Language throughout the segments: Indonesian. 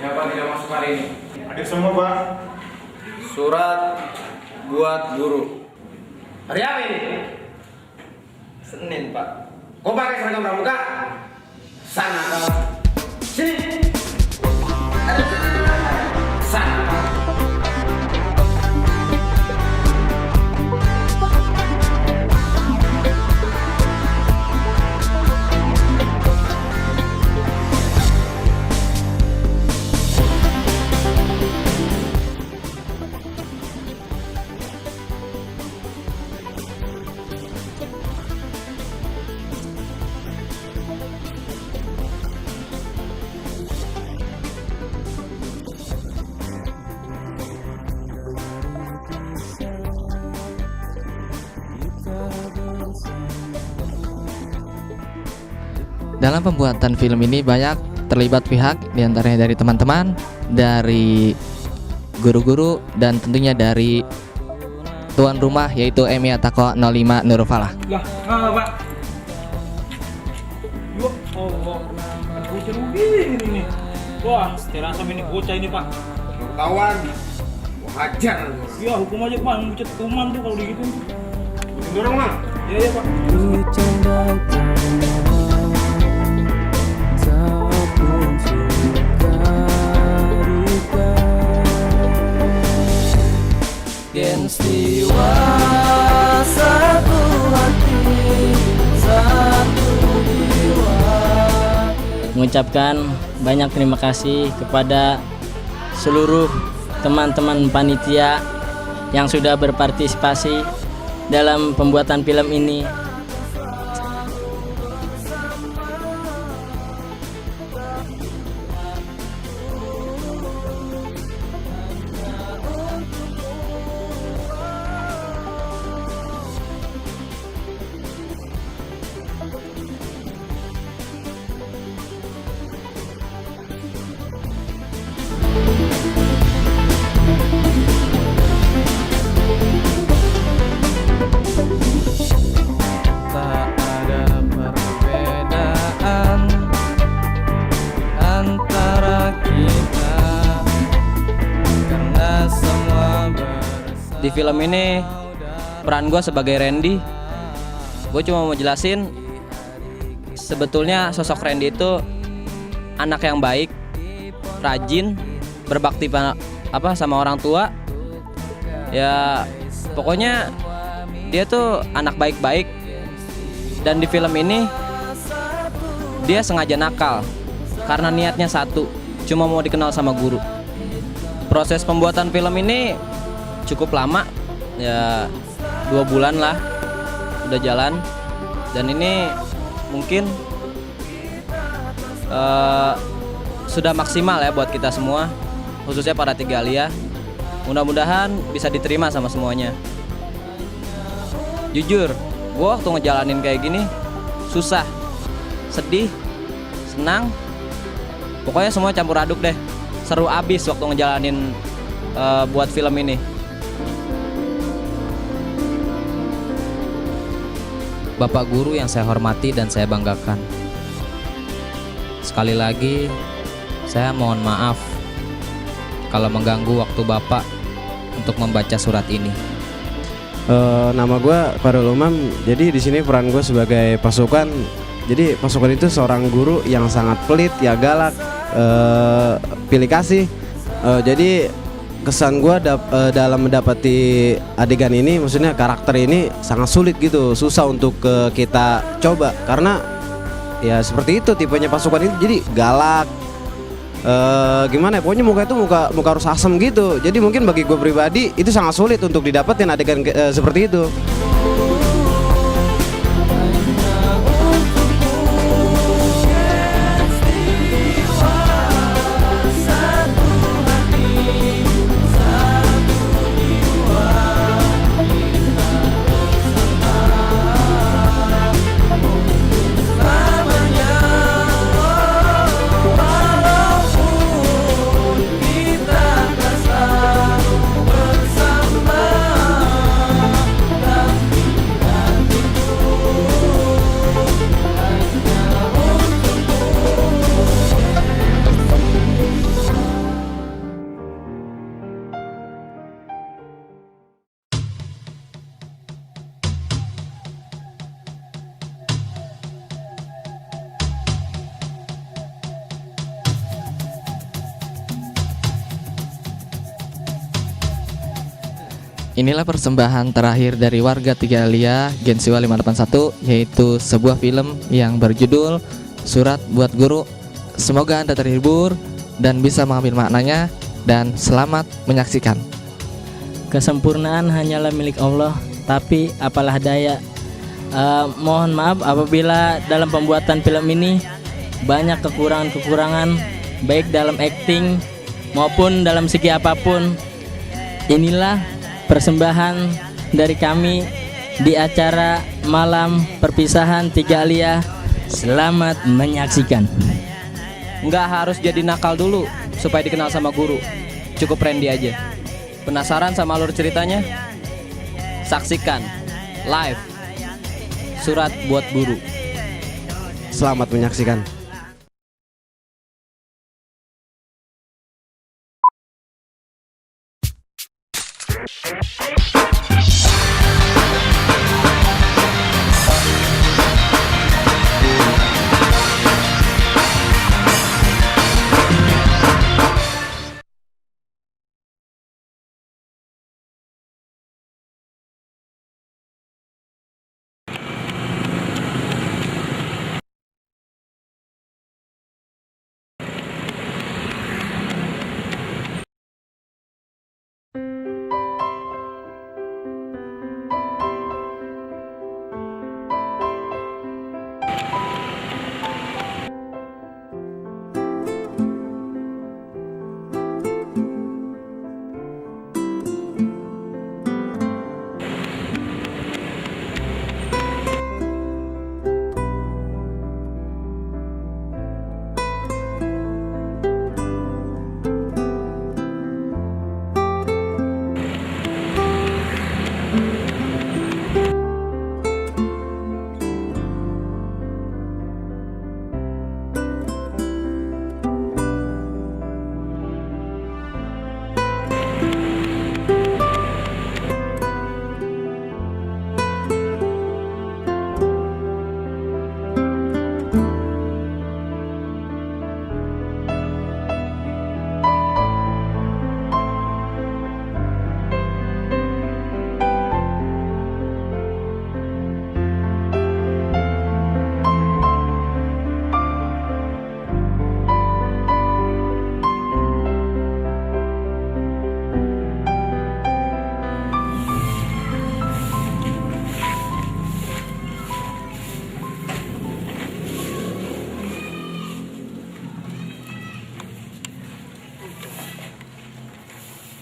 Siapa tidak masuk hari ini? Hadir semua, Pak. Surat buat guru. Hari apa ini? Senin, Pak. Kau pakai seragam pramuka? Sana, Pak. Sini. Sana, Pak. Dalam pembuatan film ini banyak terlibat pihak, diantaranya dari teman-teman, dari guru-guru, dan tentunya dari tuan rumah yaitu Emi Atako 05 Nurul Falah. Lah, Pak. Yo, Allah. Bocah begini nih. Wah, terasa ini bocah ini, Pak. Ketahuan. Gua hajar. Ya, hukum aja, Pak. Bocah tuman tuh kalau gitu. Dorong, Mang. Iya, Pak. Gengsiwa satu hati, satu jiwa. Mengucapkan banyak terima kasih kepada seluruh teman-teman panitia yang sudah berpartisipasi dalam pembuatan film ini. Di film ini peran gue sebagai Randy. Gue cuma mau jelasin, sebetulnya sosok Randy itu anak yang baik, rajin, berbakti sama orang tua. Ya pokoknya dia tuh anak baik-baik. Dan di film ini dia sengaja nakal karena niatnya satu, cuma mau dikenal sama guru. Proses pembuatan film ini cukup lama, ya 2 bulan lah udah jalan. Dan ini mungkin sudah maksimal ya buat kita semua, khususnya para Tigalia. Mudah-mudahan bisa diterima sama semuanya. Jujur, gue waktu ngejalanin kayak gini susah, sedih, senang, pokoknya semua campur aduk deh. Seru abis waktu ngejalanin buat film ini. Bapak guru yang saya hormati dan saya banggakan, sekali lagi saya mohon maaf kalau mengganggu waktu Bapak untuk membaca surat ini. Nama gue Farul Umam. Jadi di sini peran gue sebagai pasukan. Jadi pasukan itu seorang guru yang sangat pelit, ya galak, pilih kasih. Jadi kesan gue dalam mendapati adegan ini, maksudnya karakter ini sangat sulit gitu, susah untuk kita coba karena ya seperti itu tipenya pasukan itu. Jadi galak, gimana ya, pokoknya muka itu muka harus asem gitu. Jadi mungkin bagi gue pribadi itu sangat sulit untuk didapetin adegan seperti itu. inilah persembahan terakhir dari warga Tiga Alia Gen Siwa 581, yaitu sebuah film yang berjudul Surat Buat Guru. Semoga Anda terhibur dan bisa mengambil maknanya, dan selamat menyaksikan. Kesempurnaan hanyalah milik Allah, tapi apalah daya. Mohon maaf apabila dalam pembuatan film ini banyak kekurangan-kekurangan, baik dalam acting maupun dalam segi apapun. Inilah persembahan dari kami di acara malam perpisahan Tiga Alia. Selamat menyaksikan. Nggak harus jadi nakal dulu supaya dikenal sama guru. Cukup Randy aja. Penasaran sama alur ceritanya? Saksikan live Surat Buat Guru. Selamat menyaksikan.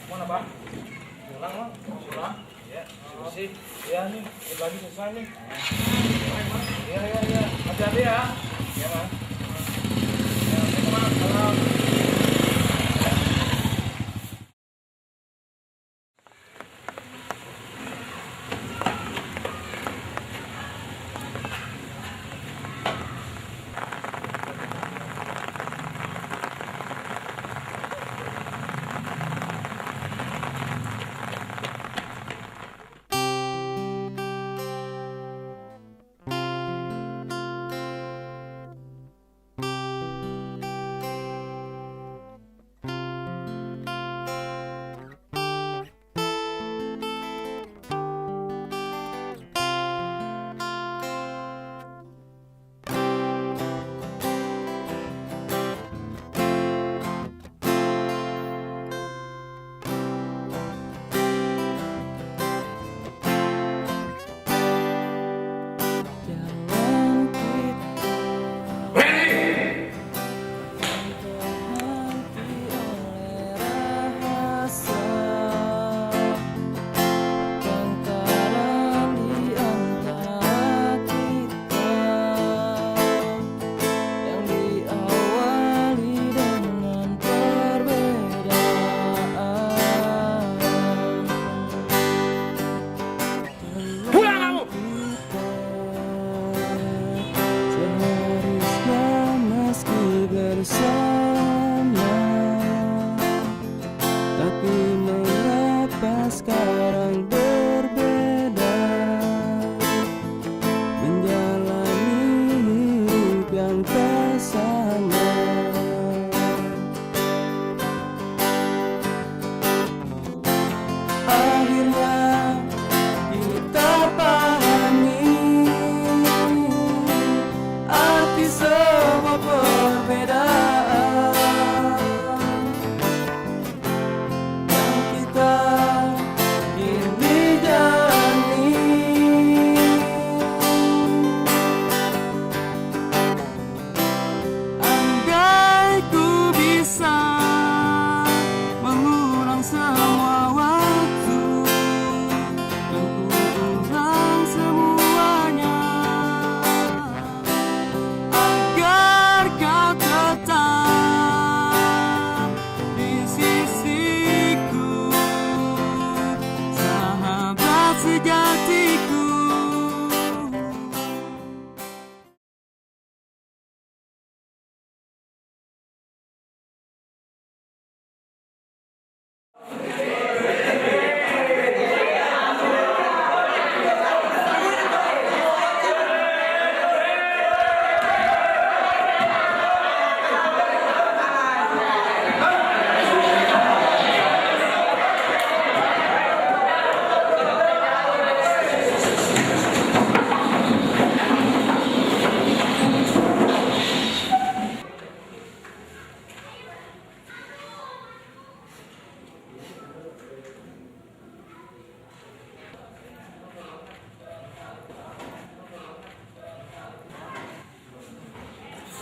Mana Pak? Pulang Bang, pulang. Ya, bersih. Ya nih, lagi selesai nih. Iya. Hati-hati ya. Iya Mas. Ya, salam.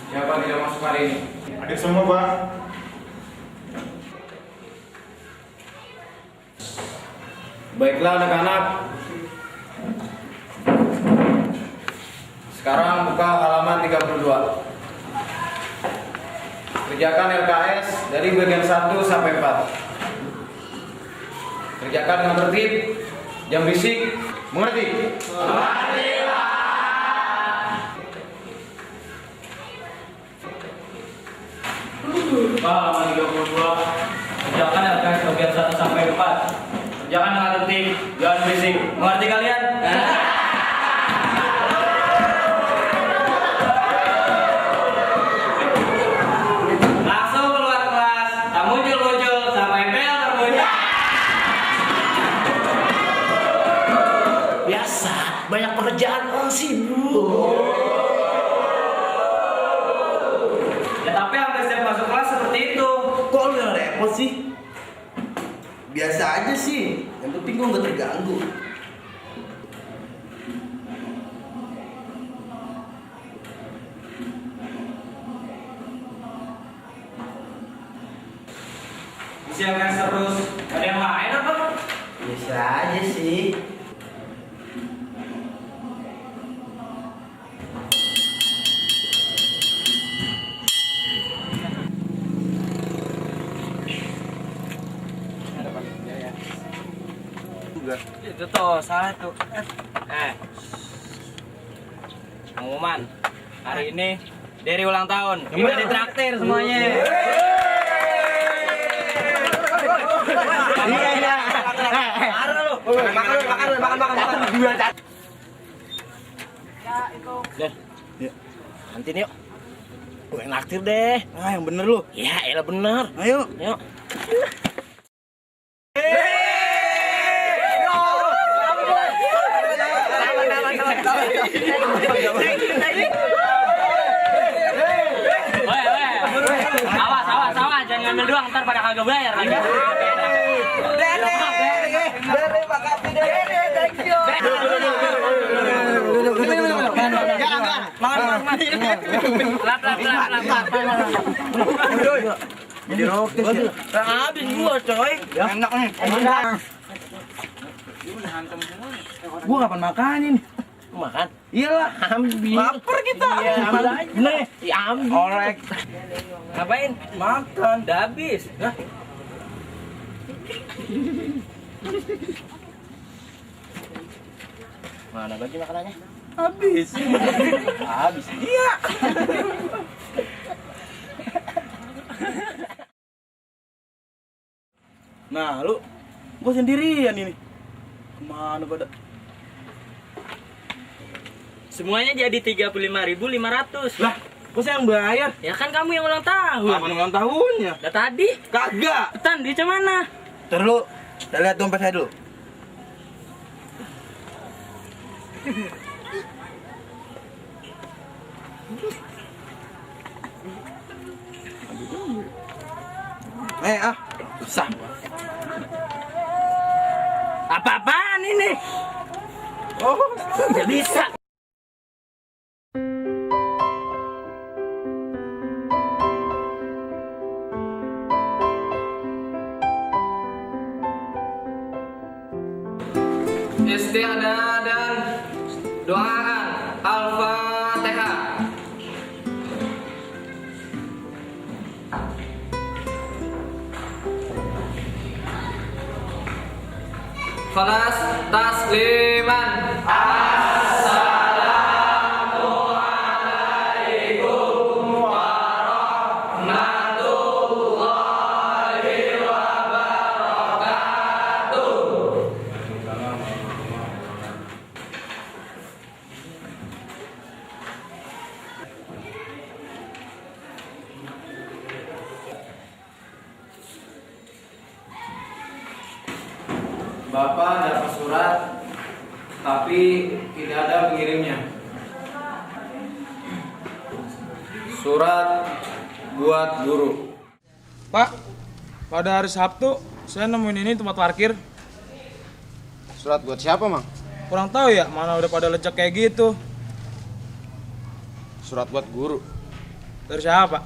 Siapa tidak masuk hari ini? Hadir semua, Pak. Baiklah anak-anak. Sekarang buka halaman 32. Kerjakan LKS dari bagian 1 sampai 4. Kerjakan dengan tertib, jam berisik, mengerti? Halaman 32. Kerjakan LKS bagian 1 sampai 4. Kerjakan dengan tertib, jangan berisik. Mengerti kalian? Langsung keluar kelas, tak muncul-muncul sampai bel terbunyi. Biasa, banyak pekerjaan orang sibuk. Ya tapi hampir setiap masuk kelas seperti itu. Kok lu yang repot sih? Biasa aja sih, yang penting gua nggak terganggu. Isi LKS terus. Ada yang lain apa? Biasa aja sih. Itu tuh, salah tuh. Pengumuman. Hari ini Derry ulang tahun. Kita ditraktir semuanya. Iya. Makan. Nanti nih yuk. Gue yang naktir deh. Ah, yang bener lu. Ya, elah bener. Ayo. Yuk. Awas, jangan ngambil doang, ntar pada kagak bayar lagi. Jadi rokes ya. Habis gua coy. Enak nih. Gua kapan makanin? Makan? Iyalah, ambil. Lapar kita. Iya, ambil aja. Bener ya? Ambil. Orek. Ngapain? Makan. Udah habis. Lah. Mana bagi makanannya? Habis. Habis. Iya. Nah, gua sendirian ini. Kemana pada? Semuanya jadi 35.500. Lah, kok saya yang bayar? Ya kan kamu yang ulang tahun. Kapan ulang tahunnya? Udah tadi. Kagak. Tan, di mana? Terus, saya lihat dompet saya dulu. Susah. Apa-apaan ini? Oh, Gak bisa. Istiadah dan doaan Al-Fatihah. Khalas tasliman. Bapak dapat surat, tapi tidak ada pengirimnya. Surat buat guru. Pak, pada hari Sabtu saya nemuin ini tempat parkir. Surat buat siapa, Mang? Kurang tahu ya, mana udah pada lecek kayak gitu. Surat buat guru. Dari siapa?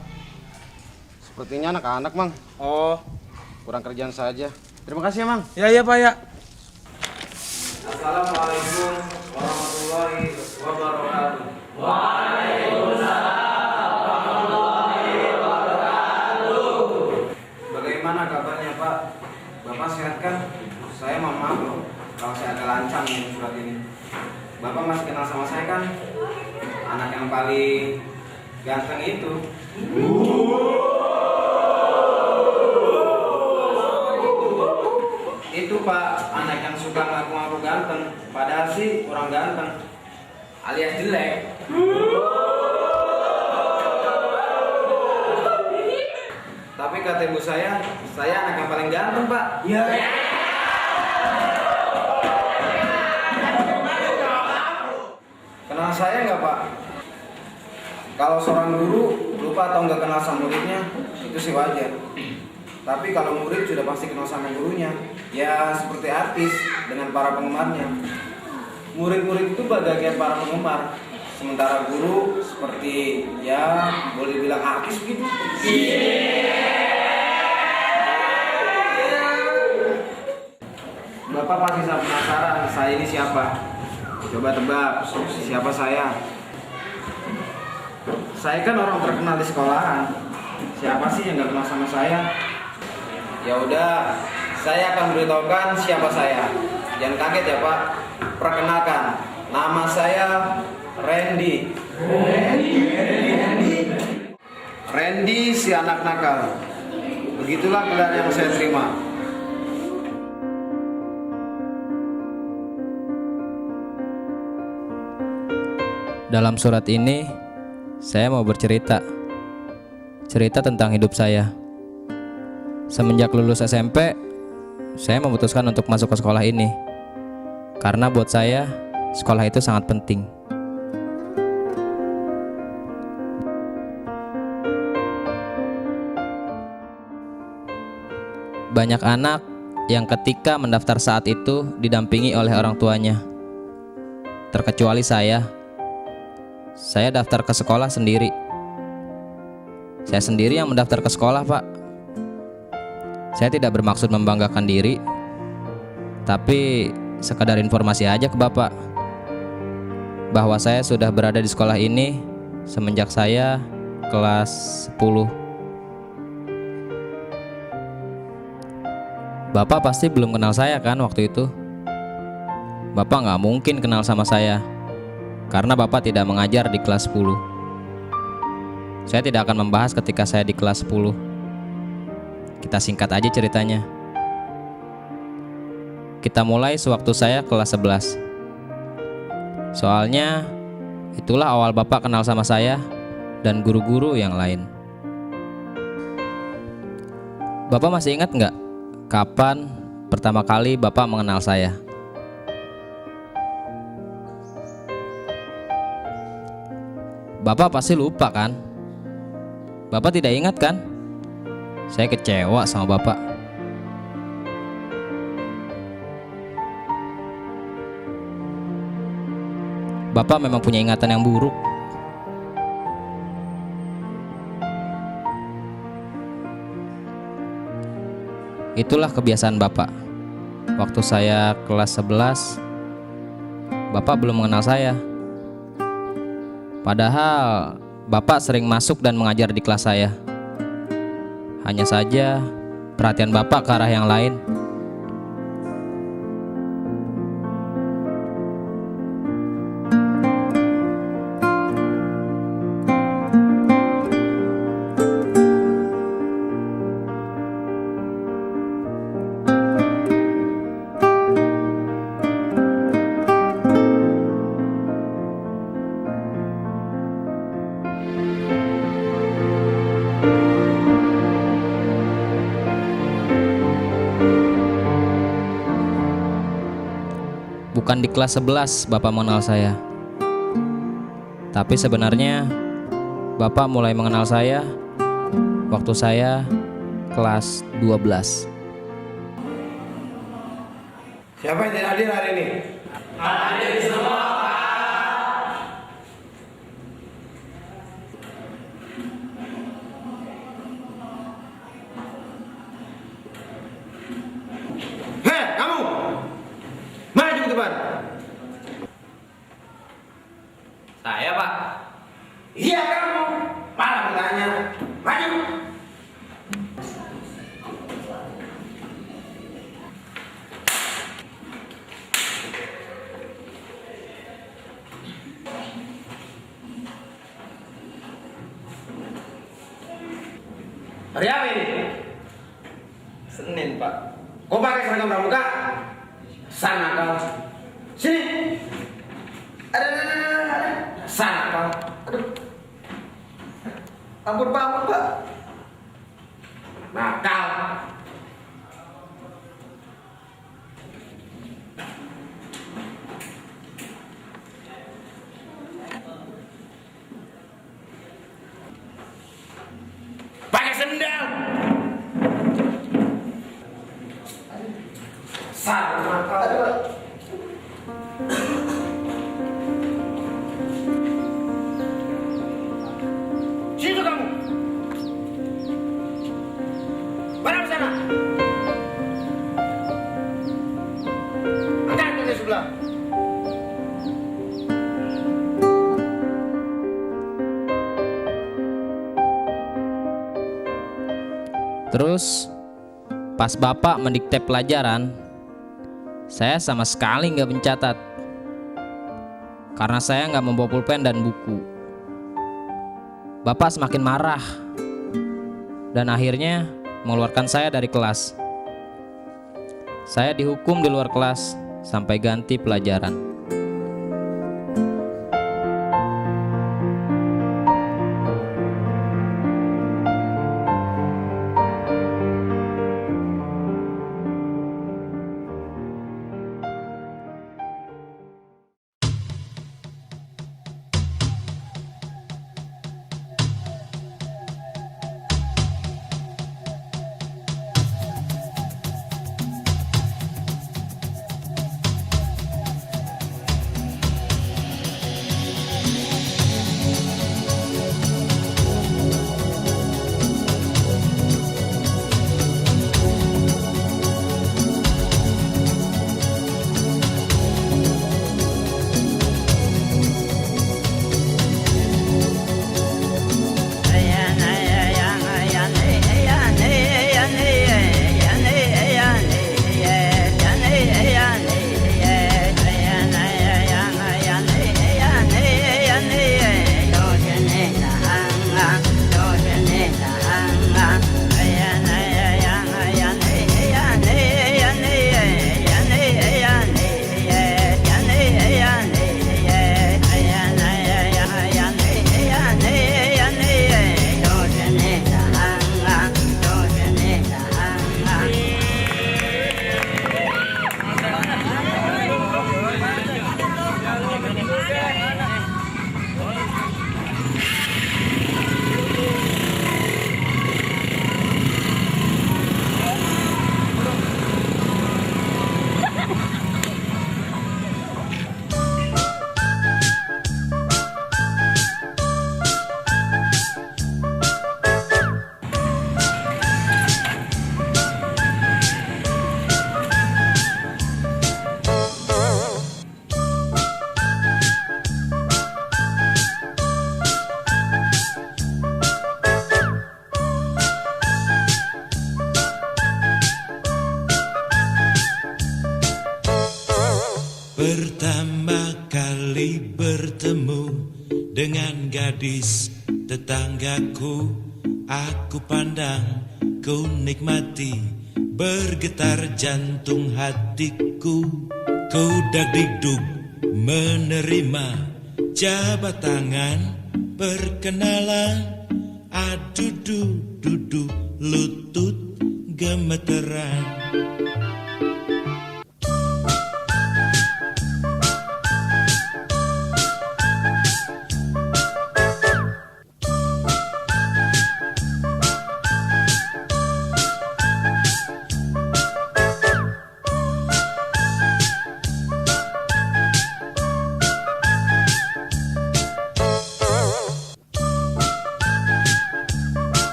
Sepertinya anak-anak, Mang. Oh, Kurang kerjaan saja. Terima kasih ya, Mang. iya Pak ya. Assalamualaikum warahmatullahi wabarakatuh. Bagaimana kabarnya Pak? Bapak sehat kan? Saya mohon maaf loh kalau saya agak lancang nih surat ini. Bapak masih kenal sama saya kan? Anak yang paling ganteng itu. Itu Pak, anak yang suka ngaku-ngaku ganteng, padahal sih kurang ganteng, alias jelek. Tapi kata ibu saya anak yang paling ganteng Pak. Iya. Kenal saya nggak Pak? Kalau seorang guru lupa atau nggak kenal sama muridnya, itu sih wajar. Tapi kalau murid sudah pasti kenal sama gurunya, ya seperti artis dengan para penggemarnya. Murid-murid itu bagaikan para penggemar, sementara guru seperti ya boleh bilang artis gitu. Bapak pasti penasaran saya ini siapa? Coba tebak siapa saya? Saya kan orang terkenal di sekolahan. Siapa sih yang nggak kenal sama saya? Ya udah, saya akan beritahukan siapa saya. Jangan kaget ya Pak. Perkenalkan, nama saya Randy. Randy si anak nakal. Begitulah gelar yang saya terima. Dalam surat ini, saya mau bercerita. Cerita tentang hidup saya. Semenjak lulus SMP, saya memutuskan untuk masuk ke sekolah ini. Karena buat saya, sekolah itu sangat penting. Banyak anak yang ketika mendaftar saat itu didampingi oleh orang tuanya. Terkecuali saya. Saya daftar ke sekolah sendiri. Saya sendiri yang mendaftar ke sekolah, Pak. Saya tidak bermaksud membanggakan diri, tapi sekadar informasi aja ke Bapak bahwa saya sudah berada di sekolah ini semenjak saya kelas 10. Bapak pasti belum kenal saya kan waktu itu? Bapak nggak mungkin kenal sama saya karena Bapak tidak mengajar di kelas 10. Saya tidak akan membahas ketika saya di kelas 10. Kita singkat aja ceritanya. Kita mulai sewaktu saya kelas 11. Soalnya itulah awal Bapak kenal sama saya dan guru-guru yang lain. Bapak masih ingat nggak kapan pertama kali Bapak mengenal saya? Bapak pasti lupa kan? Bapak tidak ingat kan? Saya kecewa sama Bapak. Bapak memang punya ingatan yang buruk. Itulah kebiasaan Bapak. Waktu saya kelas 11, Bapak belum mengenal saya. Padahal Bapak sering masuk dan mengajar di kelas saya. Hanya saja perhatian Bapak ke arah yang lain. Bukan di kelas 11 Bapak mengenal saya. Tapi sebenarnya Bapak mulai mengenal saya waktu saya kelas 12. Siapa yang tidak hadir hari ini? Hadir semua. Iya kamu. Malah bertanya. Maju. Hari apa ini? Senin, Pak. Kau pakai seragam pramuka? Sana kau. Sini. Ada. Sana kau. Aduh. Ampun, Pak, ampun, Pak. Nakal. Pakai sendal. Sana nakal. Aduh, Pak. Situ kamu. Barang sana. Angkat ke sebelah. Terus pas bapak mendikte pelajaran, saya sama sekali nggak mencatat karena saya nggak membawa pulpen dan buku. Bapak semakin marah dan akhirnya mengeluarkan saya dari kelas. Saya dihukum di luar kelas sampai ganti pelajaran. Pertama kali bertemu dengan gadis tetanggaku, aku pandang, ku nikmati, bergetar jantung hatiku. Ku dagdikduk menerima jabat tangan perkenalan, adudu duduk lutut gemeteran.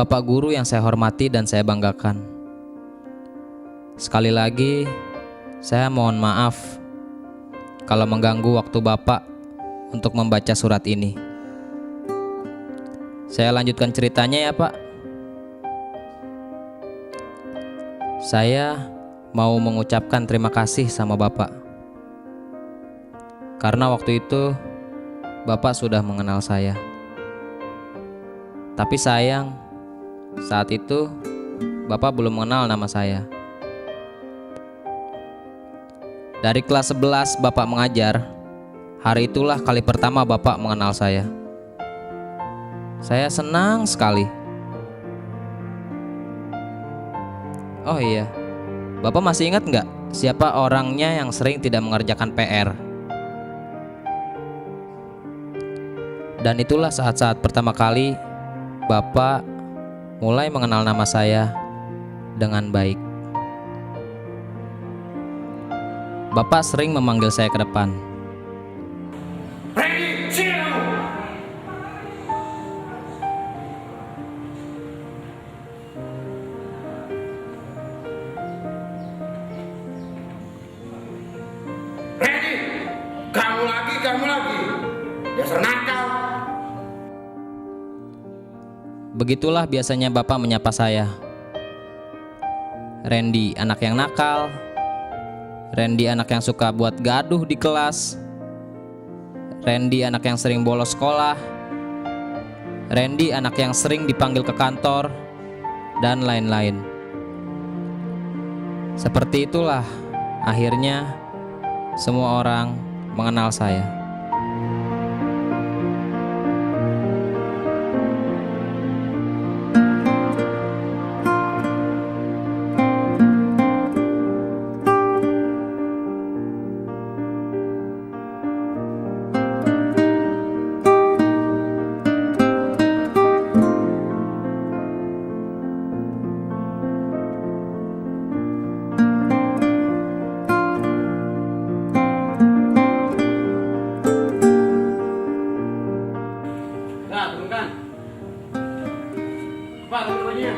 Bapak guru yang saya hormati dan saya banggakan. Sekali lagi, saya mohon maaf kalau mengganggu waktu Bapak untuk membaca surat ini. Saya lanjutkan ceritanya ya Pak. Saya mau mengucapkan terima kasih sama Bapak. Karena waktu itu Bapak sudah mengenal saya. Tapi sayang, saat itu Bapak belum mengenal nama saya. Dari kelas 11 Bapak mengajar, hari itulah kali pertama Bapak mengenal saya. Saya senang sekali. Oh iya, Bapak masih ingat nggak siapa orangnya yang sering tidak mengerjakan PR? Dan itulah saat-saat pertama kali Bapak mulai mengenal nama saya dengan baik. Bapak sering memanggil saya ke depan. Randy, sini kamu. Randy, kamu lagi. Dasar nakal. Begitulah biasanya Bapak menyapa saya. Randy, anak yang nakal. Randy, anak yang suka buat gaduh di kelas. Randy, anak yang sering bolos sekolah. Randy, anak yang sering dipanggil ke kantor, dan lain-lain. Seperti itulah akhirnya semua orang mengenal saya. Nah, turunkan. Pak, turun bajunya.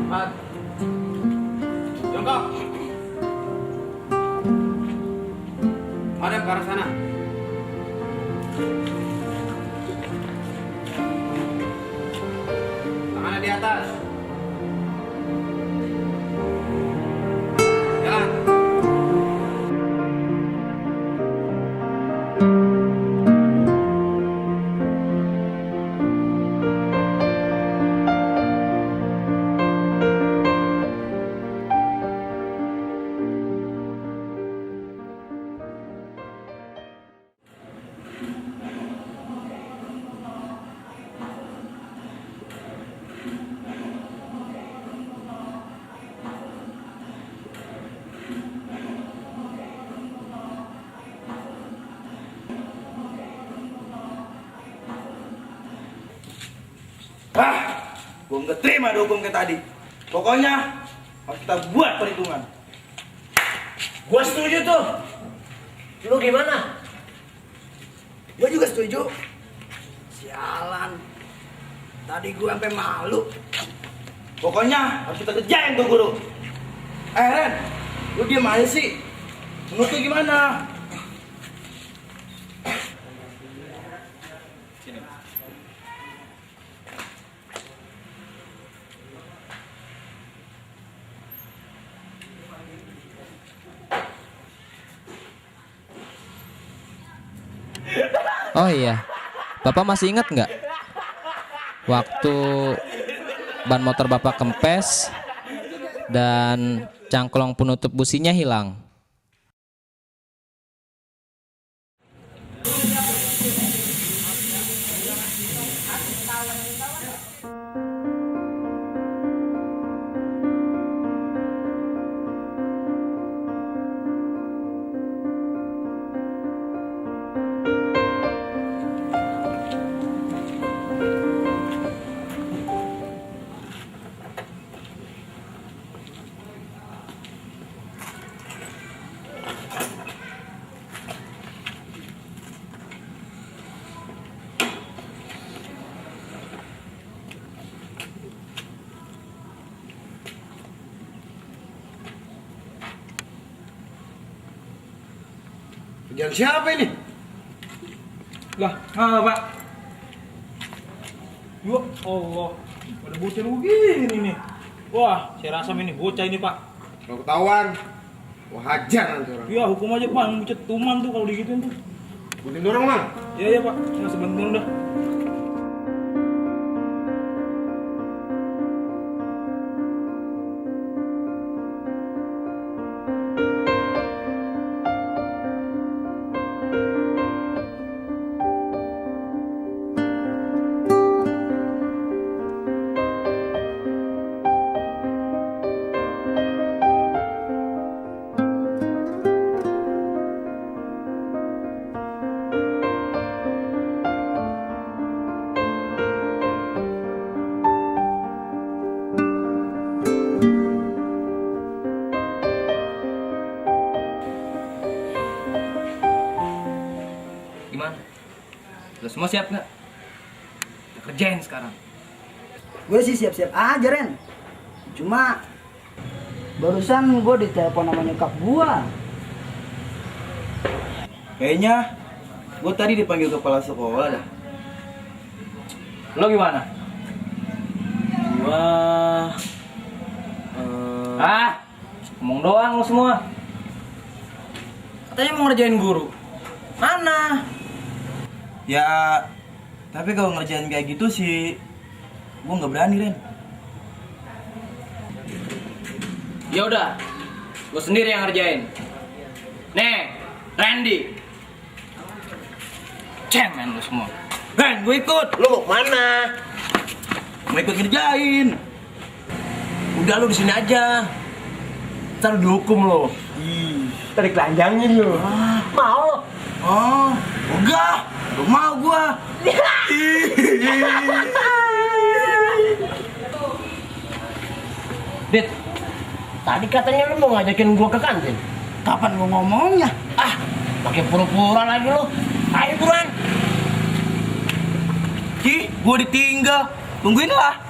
Pak. Jongkok. Madep ke arah sana. Tangannya di atas. Jalan. Gue nggak terima dukung kayak tadi. Pokoknya harus kita buat perhitungan. Gue setuju tuh. Lu gimana? Gue juga setuju. Sialan. Tadi gue sampai malu. Pokoknya harus kita kerjain tuh guru. Ren, lu diem aja sih. Menurut lu gimana? Oh iya, Bapak masih ingat nggak? Waktu ban motor Bapak kempes dan cangklong penutup businya hilang. Yang siapa ini? Lah, Pak. Ya Allah, pada bocah begini nih. Wah, saya rasa ini bocah ini, Pak. Kalau ketahuan, wah hajar nanti orang. Ya, hukum aja, Pak. Bocah tuman tuh kalau digituin tuh. Buntin dorong, Mang. Iya, Pak. Nggak sebentar udah. Gimana? Lo semua siap nggak? Kita kerjain sekarang. Gue sih siap-siap aja, Ren. Cuma barusan gue ditelepon sama nyokap gue. Kayaknya gue tadi dipanggil kepala sekolah dah. Lo gimana? Gua Ngomong doang lo semua. katanya mau ngerjain guru. Mana? Ya, tapi kalau ngerjain kayak gitu sih gue nggak berani, Ren. Ya udah, lo sendiri yang ngerjain. Nih, Randy. Cemen lo semua. Ren, gue ikut. Lo mau kemana? Mau ikut ngerjain. Udah lo di sini aja. Ntar dihukum lo. Tarik telanjangin lu. Mau lo? Oh, enggak. Lo mau gua. Dit, tadi katanya lu mau ngajakin gua ke kantin. Kapan gua ngomongnya? Ah, pakai pura-pura lagi lu. Ayo buruan. Ki, gua ditinggal. Tungguin lah.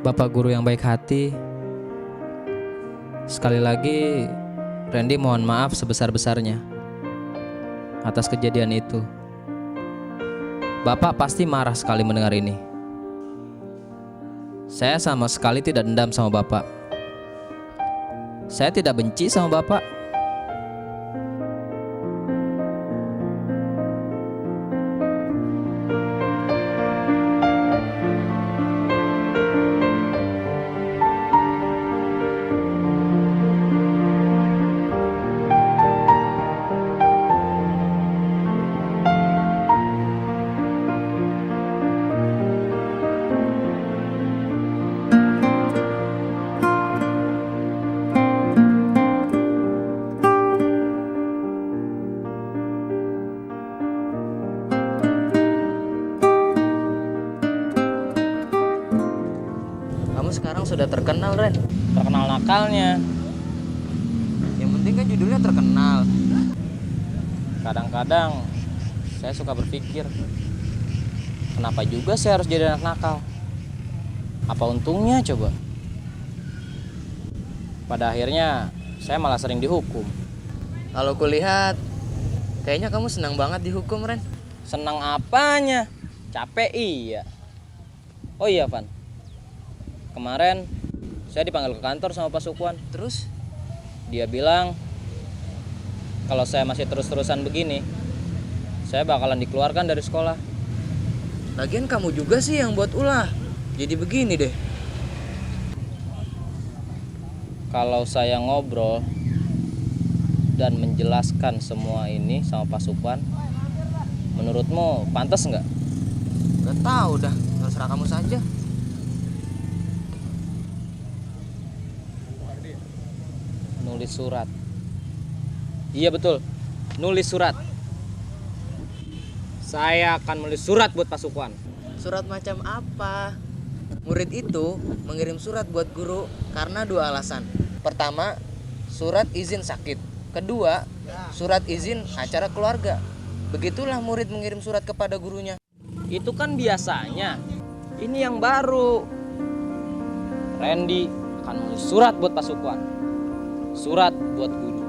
Bapak guru yang baik hati, sekali lagi Randy mohon maaf sebesar-besarnya atas kejadian itu. Bapak pasti marah sekali mendengar ini. Saya sama sekali tidak dendam sama Bapak. Saya tidak benci sama Bapak. Kamu sekarang sudah terkenal, Ren. Terkenal nakalnya. Yang penting kan judulnya terkenal. Kadang-kadang saya suka berpikir, kenapa juga saya harus jadi anak nakal? Apa untungnya coba? Pada akhirnya saya malah sering dihukum. Kalau kulihat, kayaknya kamu senang banget dihukum, Ren. Senang apanya? Capek iya. Oh iya Van, kemarin saya dipanggil ke kantor sama Pak Sukwan. Terus? Dia bilang kalau saya masih terus-terusan begini, saya bakalan dikeluarkan dari sekolah. Lagian kamu juga sih yang buat ulah. Jadi begini deh. Kalau saya ngobrol dan menjelaskan semua ini sama Pak Sukwan, menurutmu pantas nggak? Gak tahu dah, terserah kamu saja. Nulis surat. Iya betul, nulis surat. Saya akan menulis surat buat Pak Sukwan. Surat macam apa? Murid itu mengirim surat buat guru karena 2 alasan. Pertama, surat izin sakit. Kedua, surat izin acara keluarga. Begitulah murid mengirim surat kepada gurunya. Itu kan biasanya. Ini yang baru. Randy akan menulis surat buat Pak Sukwan. Surat buat guru.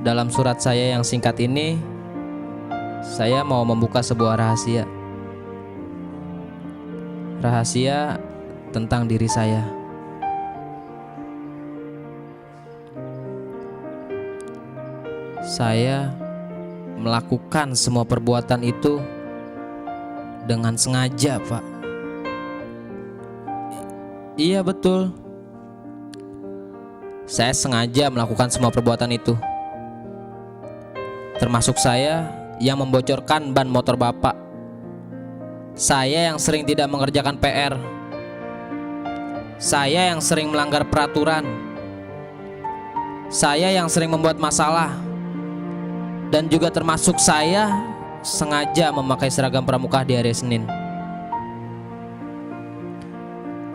Dalam surat saya yang singkat ini, saya mau membuka sebuah rahasia. Rahasia tentang diri saya. Saya melakukan semua perbuatan itu dengan sengaja, Pak. Iya betul. Saya sengaja melakukan semua perbuatan itu. Termasuk saya yang membocorkan ban motor Bapak. Saya yang sering tidak mengerjakan PR. Saya yang sering melanggar peraturan. Saya yang sering membuat masalah. Dan juga termasuk saya sengaja memakai seragam pramuka di hari Senin.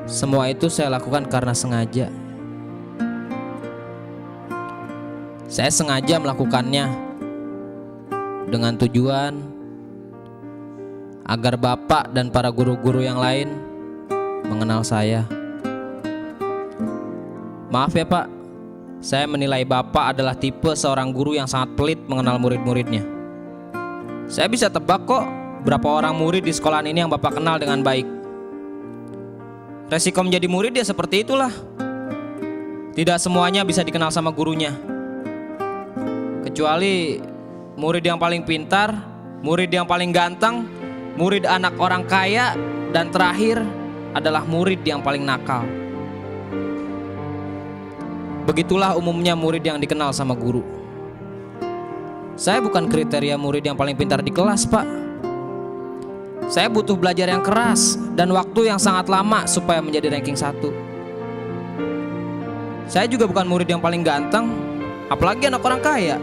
Semua itu saya lakukan karena sengaja. Saya sengaja melakukannya dengan tujuan agar Bapak dan para guru-guru yang lain mengenal saya. Maaf ya Pak, saya menilai Bapak adalah tipe seorang guru yang sangat pelit mengenal murid-muridnya. Saya bisa tebak kok berapa orang murid di sekolahan ini yang Bapak kenal dengan baik. Resiko menjadi murid ya seperti itulah. Tidak semuanya bisa dikenal sama gurunya. Kecuali murid yang paling pintar, murid yang paling ganteng, murid anak orang kaya, dan terakhir adalah murid yang paling nakal. Begitulah umumnya murid yang dikenal sama guru. Saya bukan kriteria murid yang paling pintar di kelas, Pak. Saya butuh belajar yang keras dan waktu yang sangat lama supaya menjadi ranking 1. Saya juga bukan murid yang paling ganteng, apalagi anak orang kaya.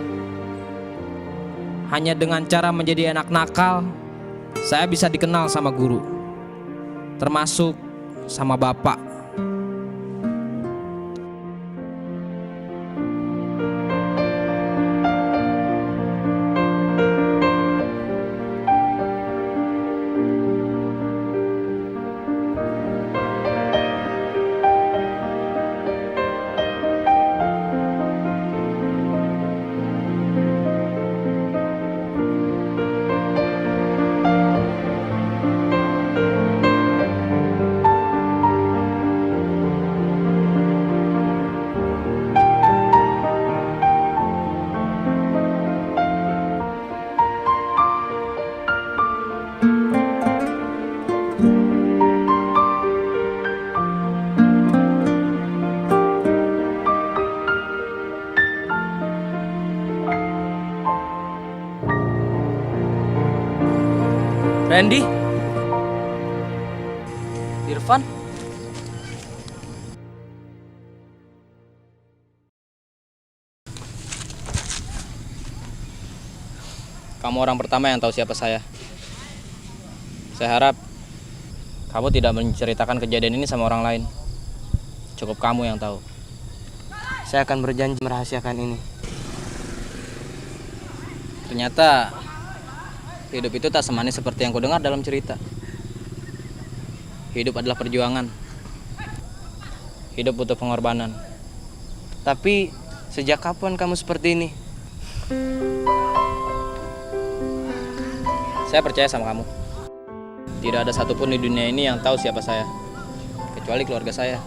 Hanya dengan cara menjadi anak nakal, saya bisa dikenal sama guru, termasuk sama Bapak. Randy? Irfan? Kamu orang pertama yang tahu siapa saya. Saya harap kamu tidak menceritakan kejadian ini sama orang lain. Cukup kamu yang tahu. Saya akan berjanji merahasiakan ini. Ternyata hidup itu tak semanis seperti yang kudengar dalam cerita. Hidup adalah perjuangan. Hidup butuh pengorbanan. Tapi sejak kapan kamu seperti ini? Saya percaya sama kamu. Tidak ada satupun di dunia ini yang tahu siapa saya, kecuali keluarga saya.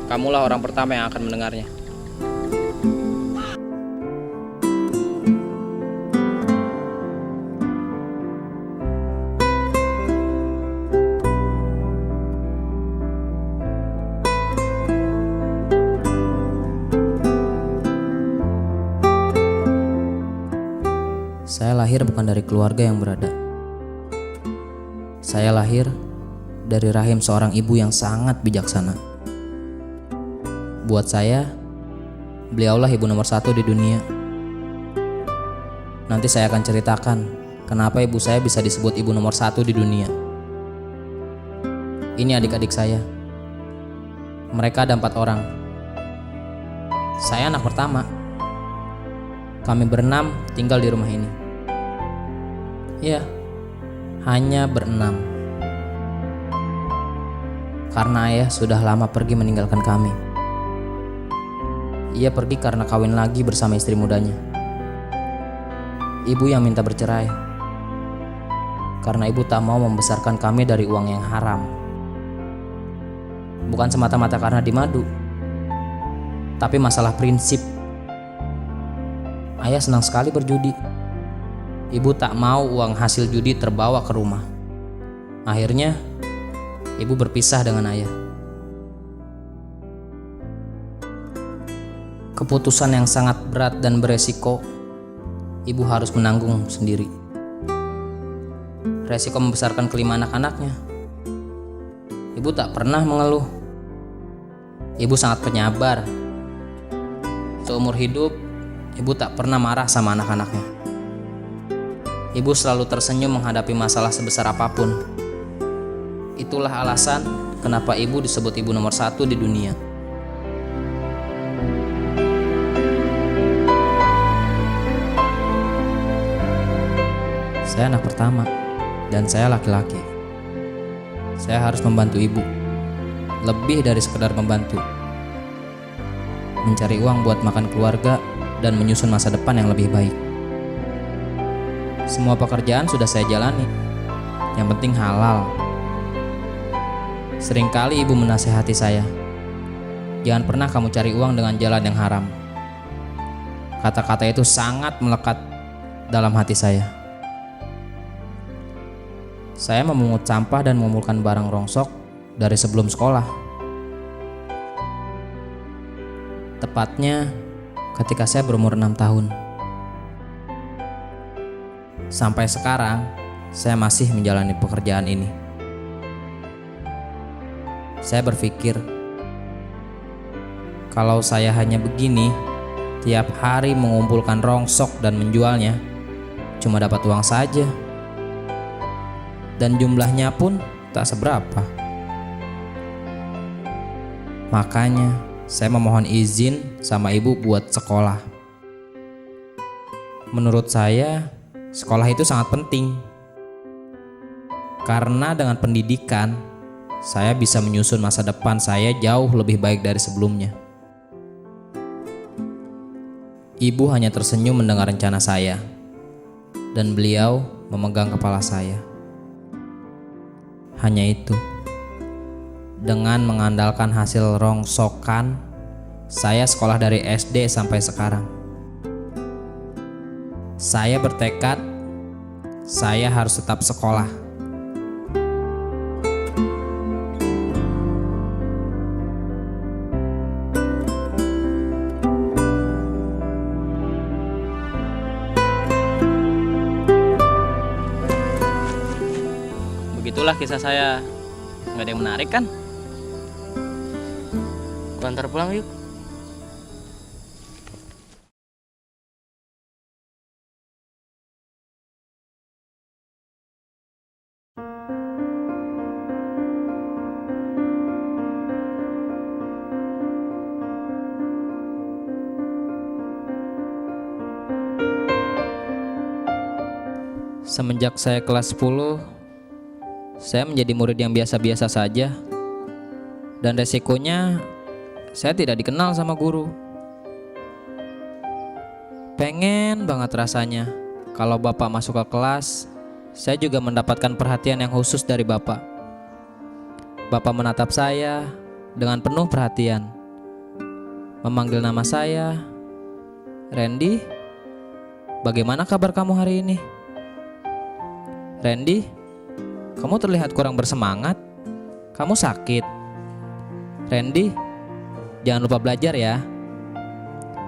Kamulah orang pertama yang akan mendengarnya. Saya lahir bukan dari keluarga yang berada. Saya lahir dari rahim seorang ibu yang sangat bijaksana. Buat saya, beliaulah ibu nomor 1 di dunia. Nanti saya akan ceritakan kenapa ibu saya bisa disebut ibu nomor 1 di dunia. Ini adik-adik saya. Mereka ada 4 orang. Saya anak pertama. Kami berenam tinggal di rumah ini. Ya, hanya berenam. Karena ayah sudah lama pergi meninggalkan kami. Ia pergi karena kawin lagi bersama istri mudanya. Ibu yang minta bercerai. Karena ibu tak mau membesarkan kami dari uang yang haram. Bukan semata-mata karena dimadu, tapi masalah prinsip. Ayah senang sekali berjudi. Ibu tak mau uang hasil judi terbawa ke rumah. Akhirnya, ibu berpisah dengan ayah. Keputusan yang sangat berat dan beresiko, ibu harus menanggung sendiri. Resiko membesarkan kelima anak-anaknya. Ibu tak pernah mengeluh. Ibu sangat penyabar. Seumur hidup, ibu tak pernah marah sama anak-anaknya. Ibu selalu tersenyum menghadapi masalah sebesar apapun. Itulah alasan kenapa ibu disebut ibu nomor 1 di dunia. Saya anak pertama dan saya laki-laki. Saya harus membantu ibu. Lebih dari sekedar membantu. Mencari uang buat makan keluarga dan menyusun masa depan yang lebih baik. Semua pekerjaan sudah saya jalani. Yang penting halal. Seringkali ibu menasehati saya, jangan pernah kamu cari uang dengan jalan yang haram. Kata-kata itu sangat melekat dalam hati saya. Saya memungut sampah dan mengumpulkan barang rongsok dari sebelum sekolah. Tepatnya ketika saya berumur 6 tahun. Sampai sekarang, saya masih menjalani pekerjaan ini. Saya berpikir, kalau saya hanya begini, tiap hari mengumpulkan rongsok dan menjualnya, cuma dapat uang saja. Dan jumlahnya pun tak seberapa. Makanya, saya memohon izin sama ibu buat sekolah. Menurut saya, sekolah itu sangat penting. Karena dengan pendidikan, saya bisa menyusun masa depan saya jauh lebih baik dari sebelumnya. Ibu hanya tersenyum mendengar rencana saya, dan beliau memegang kepala saya. Hanya itu. Dengan mengandalkan hasil rongsokan, saya sekolah dari SD sampai sekarang. Saya bertekad, saya harus tetap sekolah. Itulah kisah saya. Nggak ada yang menarik kan? Gua antar pulang yuk. Semenjak saya kelas 10, saya menjadi murid yang biasa-biasa saja. Dan resikonya, saya tidak dikenal sama guru. Pengen banget rasanya kalau bapak masuk ke kelas, saya juga mendapatkan perhatian yang khusus dari bapak. Bapak menatap saya dengan penuh perhatian, memanggil nama saya, "Randy, bagaimana kabar kamu hari ini? Randy, kamu terlihat kurang bersemangat. Kamu sakit. Randy, jangan lupa belajar ya."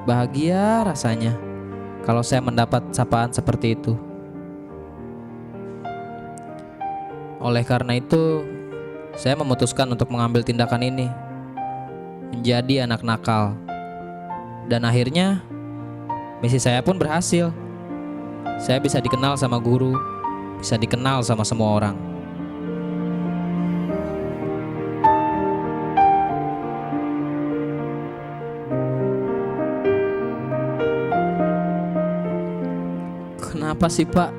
Bahagia rasanya kalau saya mendapat sapaan seperti itu. Oleh karena itu, saya memutuskan untuk mengambil tindakan ini, menjadi anak nakal. Dan akhirnya, misi saya pun berhasil. Saya bisa dikenal sama guru, bisa dikenal sama semua orang. Kenapa sih Pak?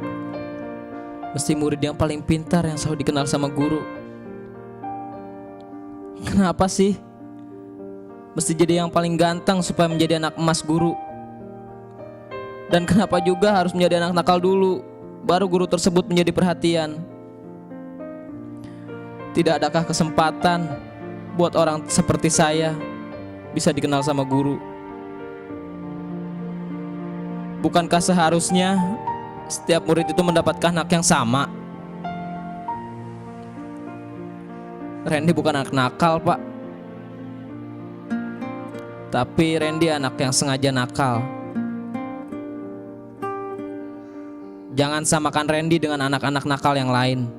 Mesti murid yang paling pintar yang selalu dikenal sama guru? Kenapa sih? Mesti jadi yang paling ganteng supaya menjadi anak emas guru? Dan kenapa juga harus menjadi anak nakal dulu, baru guru tersebut menjadi perhatian? Tidak adakah kesempatan buat orang seperti saya bisa dikenal sama guru? Bukankah seharusnya setiap murid itu mendapatkan hak yang sama? Randy bukan anak nakal, Pak. Tapi Randy anak yang sengaja nakal. Jangan samakan Randy dengan anak-anak nakal yang lain.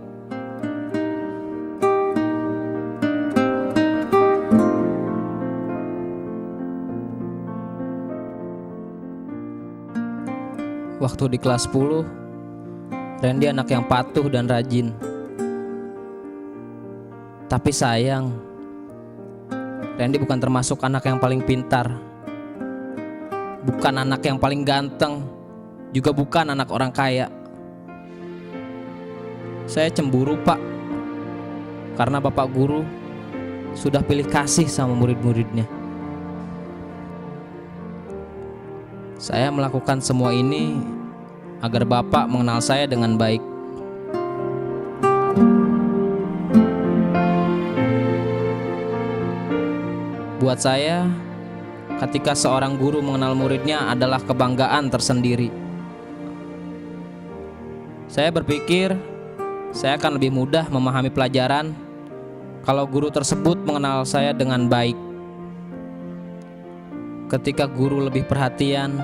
Waktu di kelas 10, Randy anak yang patuh dan rajin. Tapi sayang, Randy bukan termasuk anak yang paling pintar, bukan anak yang paling ganteng, juga bukan anak orang kaya. Saya cemburu, Pak, karena Bapak Guru sudah pilih kasih sama murid-muridnya. Saya melakukan semua ini agar Bapak mengenal saya dengan baik. Buat saya, ketika seorang guru mengenal muridnya adalah kebanggaan tersendiri. Saya berpikir saya akan lebih mudah memahami pelajaran kalau guru tersebut mengenal saya dengan baik. Ketika guru lebih perhatian,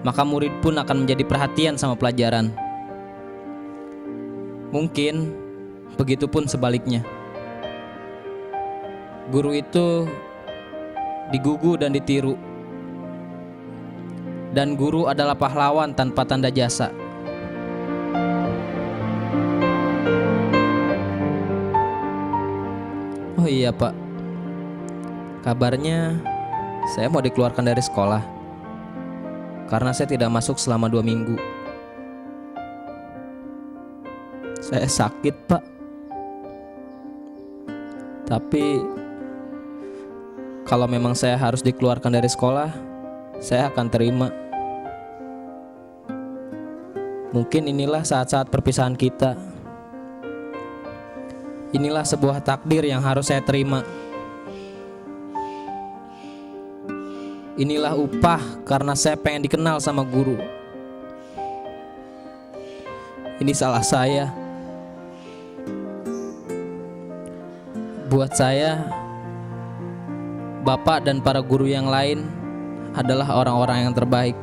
maka murid pun akan menjadi perhatian sama pelajaran. Mungkin begitu pun sebaliknya. Guru itu digugu dan ditiru, dan guru adalah pahlawan tanpa tanda jasa. Oh iya Pak, kabarnya saya mau dikeluarkan dari sekolah karena saya tidak masuk selama 2 minggu. Saya sakit Pak, tapi kalau memang saya harus dikeluarkan dari sekolah, saya akan terima. Mungkin inilah saat-saat perpisahan kita. Inilah sebuah takdir yang harus saya terima. Inilah upah karena saya pengen dikenal sama guru. Ini salah saya. Buat saya, Bapak dan para guru yang lain adalah orang-orang yang terbaik.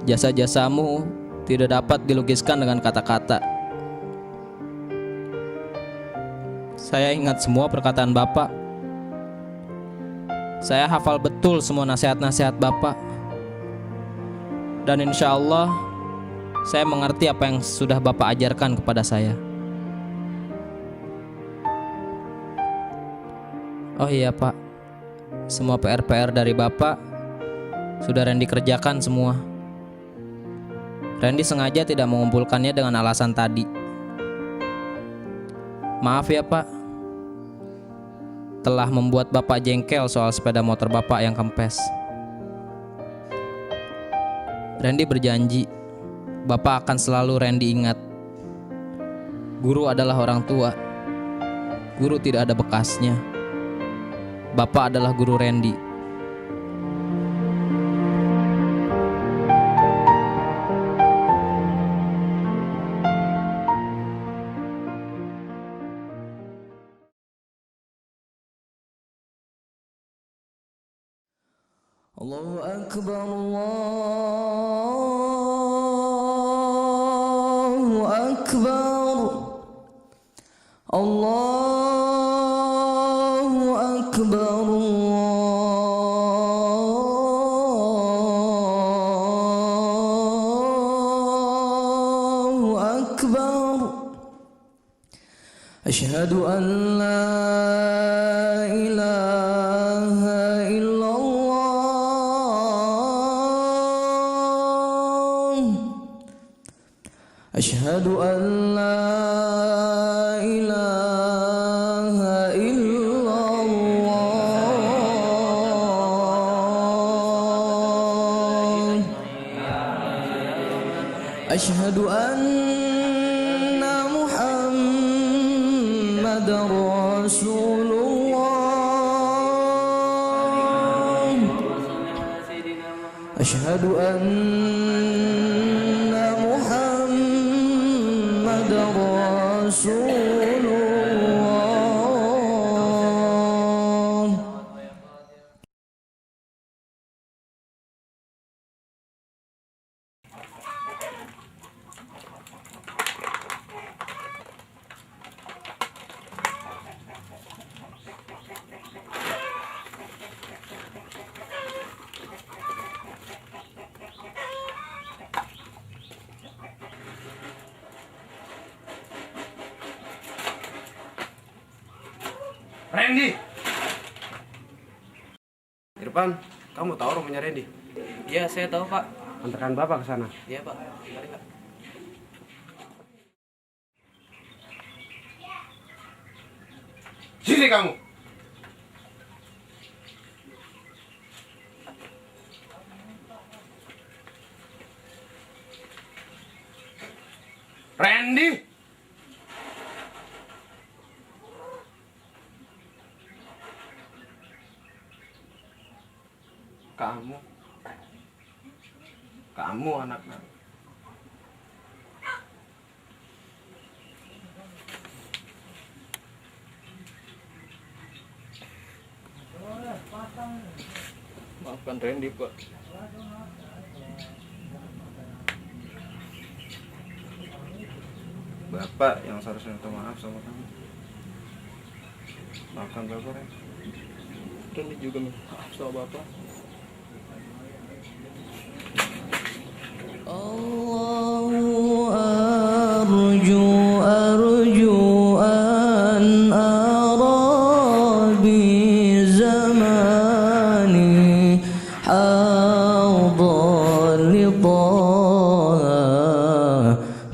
Jasa-jasamu tidak dapat dilukiskan dengan kata-kata. Saya ingat semua perkataan Bapak. Saya hafal betul semua nasihat-nasihat Bapak. Dan insya Allah saya mengerti apa yang sudah Bapak ajarkan kepada saya. Oh iya Pak, semua PR-PR dari Bapak sudah Randy kerjakan semua. Randy sengaja tidak mengumpulkannya dengan alasan tadi. Maaf ya Pak, telah membuat Bapak jengkel soal sepeda motor Bapak yang kempes. Randy berjanji, Bapak akan selalu Randy ingat. Guru adalah orang tua. Guru tidak ada bekasnya. Bapak adalah guru Randy. Allahu Akbar, Allahu Akbar, Allahu Akbar, Allahu Akbar. Asyhadu an la ilaha illallah. Asyhadu an la ilaha illallah. Asyhadu anna Muhammadar Rasulullah. Asyhadu anna Muhammadar Rasulullah. Randy. Irfan, kamu tahu rumahnya Randy? Ya, saya tahu Pak. Antarkan Bapak ke sana. Iya Pak. Mari Pak. Sini kamu. Randy. Kamu anaknya. Maafkan Randy Pak. Bapak yang seharusnya minta maaf sama kamu. Maafkan Bapak, Ren. Randy juga minta maaf sama Bapak. Allahu arju an ara bi zamani hadha li taha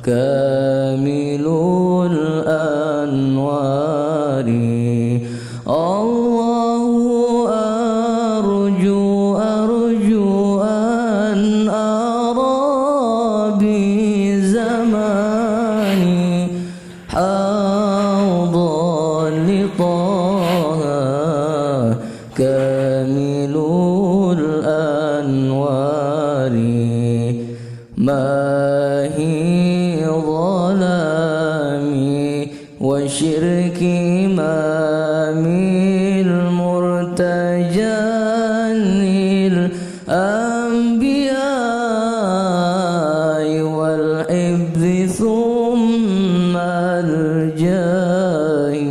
kamilul anwari. Allahu arju an ara بزماني حاضا لطه كامل الأنوار ما هي ظلامي وشركي ما من المرتجى الأنبياء والحفظ ثم الجاه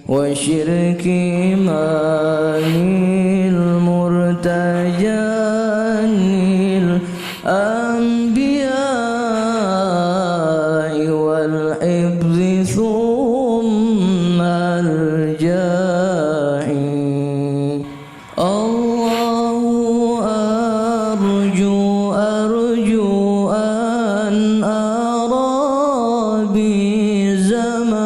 وشرك إمام المرتجى الأنبياء والحفظ ثم الجاهي الله أرجو أن أرى بزماني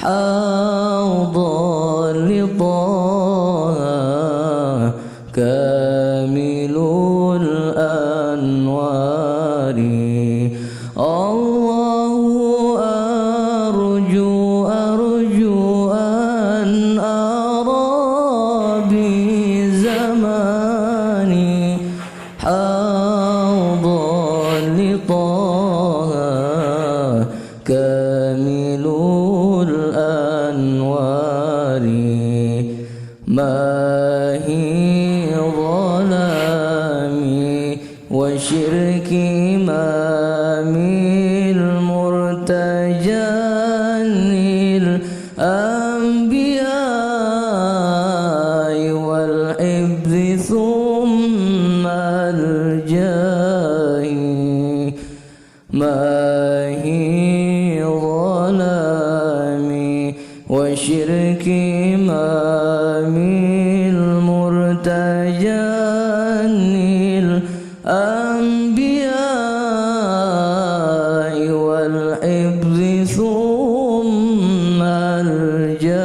حوضا لطه كامل الأنوار الله أرجو أن أرى بزماني حوضا لطه كامل الأنوار ما هي ظلامي وشرك إمام المرتجى الأنبياء والحفظ ثم الجاهي ما هي ظلامي وشرك إمام المرتجى الأنبياء والحفظ ثم الجاهي.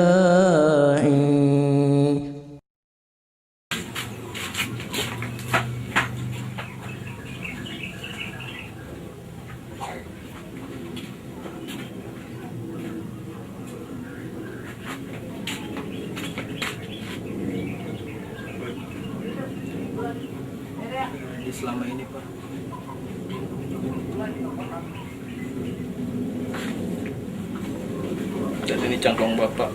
Di selama ini Pak, dan ini cangklong Bapak.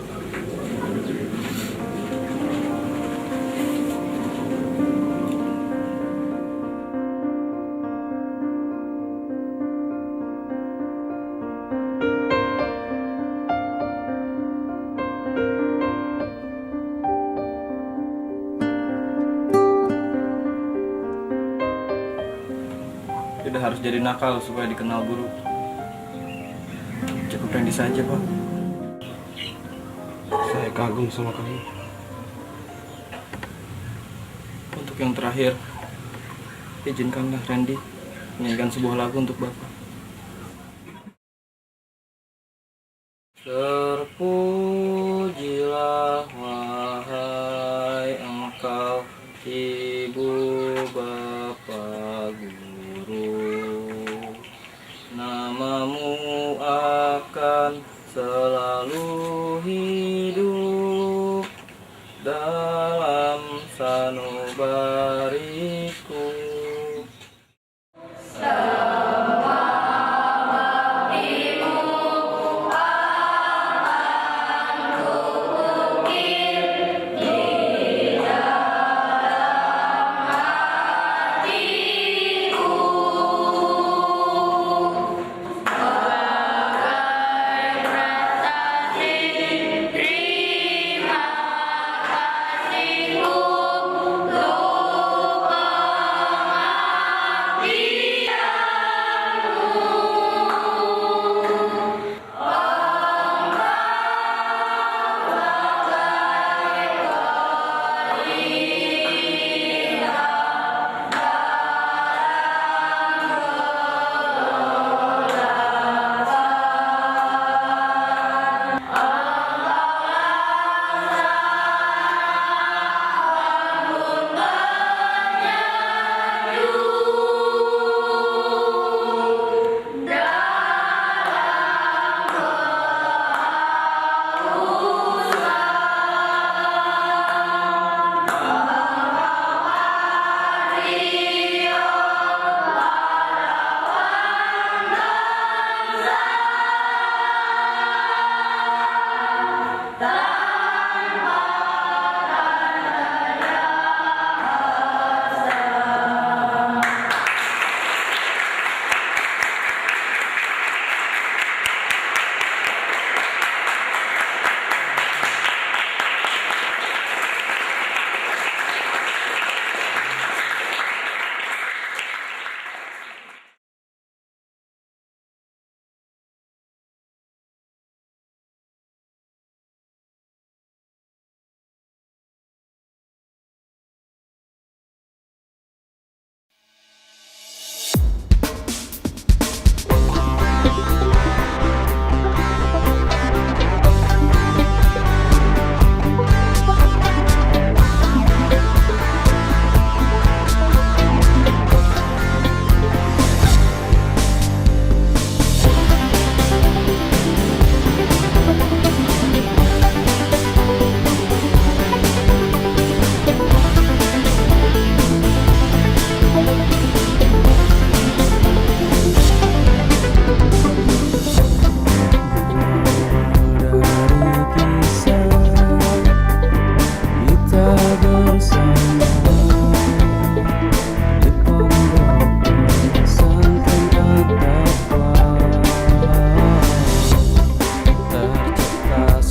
Tidak harus jadi nakal supaya dikenal guru. Cukup Randy saja Pak. Saya kagum sama kamu. Untuk yang terakhir, izinkanlah Randy menyanyikan sebuah lagu untuk Bapak. Terpujilah wahai engkau Ibu Bapa Guru, namamu akan selalu hidup dalam sanubariku. Terima kasih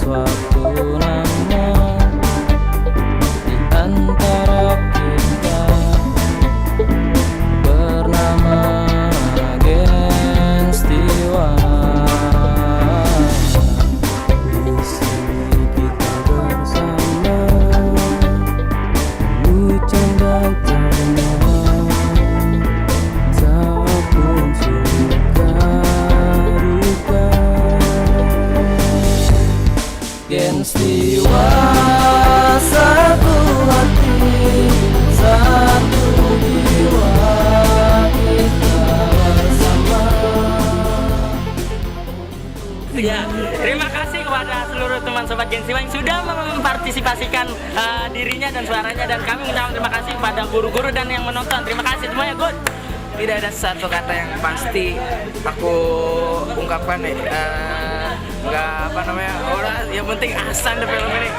suatu nama di antara kita bernama Gestiwa. Di sini kita bersama, hujan dan tanya, tak pun suka duka. Gestiwa, satu hati, satu jiwa, kita bersama. Ya, terima kasih kepada seluruh teman sobat Gensiwa yang sudah mempartisipasikan dirinya dan suaranya, dan kami mengucapkan terima kasih kepada guru-guru dan yang menonton. Terima kasih semuanya, good. Tidak ada satu kata yang pasti aku ungkapkan nih. Nggak apa namanya, orang yang penting asan deh film ini.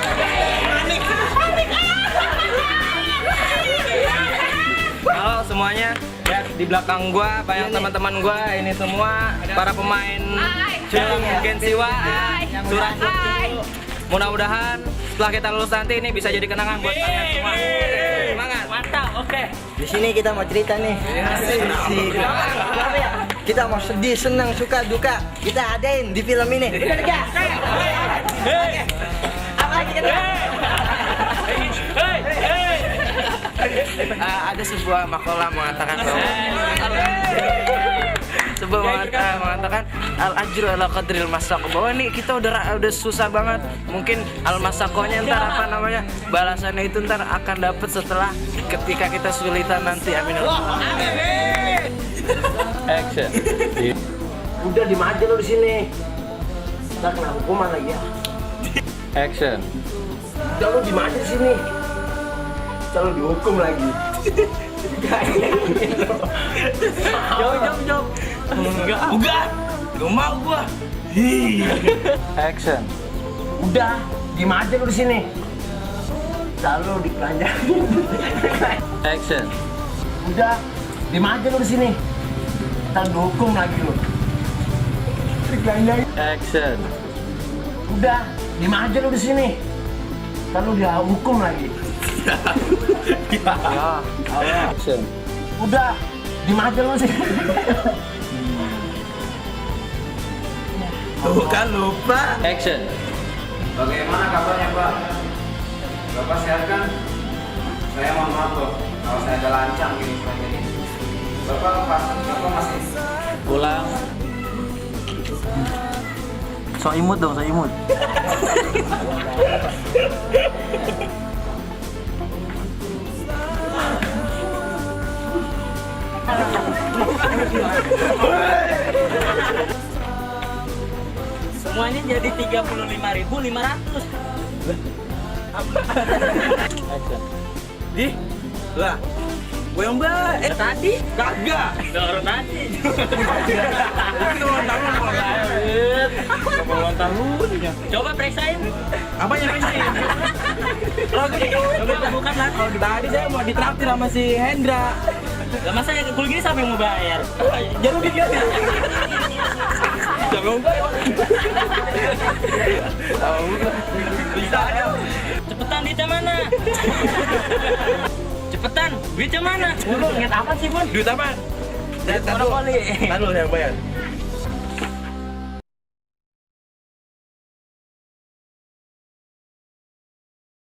Halo semuanya, ya di belakang gua banyak teman-teman gua, ini semua para pemain film Gensiwa, Surah. Mudah-mudahan setelah kita lulus nanti ini bisa jadi kenangan buat kalian semua. Semangat, Mantap, oke. Di sini kita mau cerita nih. Kita mau sedih, senang, suka, duka. Kita adain di film ini. Apa lagi kita? Ada sebuah makalah mengatakan bahwa mengatakan al ajru ala qadril masaq, bahwa nih kita udah susah banget, mungkin al masaqohnya ntar apa namanya balasannya itu ntar akan dapat setelah ketika kita sulitan nanti. Amin. Action. Udah diem aja lo di sini. Ntar kena hukuman lagi ya. Action. Udah lo diem aja di sini. Ntar lo dihukum lagi. Jauh. Enggak mau gua. Action. Udah diem aja lo di sini. Ntar lo dikelanjangin. Action. Udah diem aja lo di sini. Ntar dihukum lagi lo. Dikelanjangin. Action. Udah diem aja lo di sini. Ntar lo dihukum lagi. Action. Udah diem aja lo sih. Tuh kan lupa. Action. Bagaimana kabarnya Pak? Bapak sehat kan? Saya mohon maaf loh kalau saya agak lancang gini selama ini. Bapak masih Ulang. So imut dong, so imut. Semuanya jadi 35.500. Action. Di lah. Gue yang baik. Tadi Kagak. baru tadi. Ulang tahunnya. Coba periksain. Apa yang ini? Coba bukan lah. Tadi saya mau ditraktir sama si Hendra. Lah masa yang kuliah gini siapa yang mau bayar? Jangan dikit. Jangan bisa aja. Cepetan duitnya mana? Cepetan, duitnya mana? Lu inget apa sih, Bun? Duit apa? Saya tahu. Tahu yang bayar.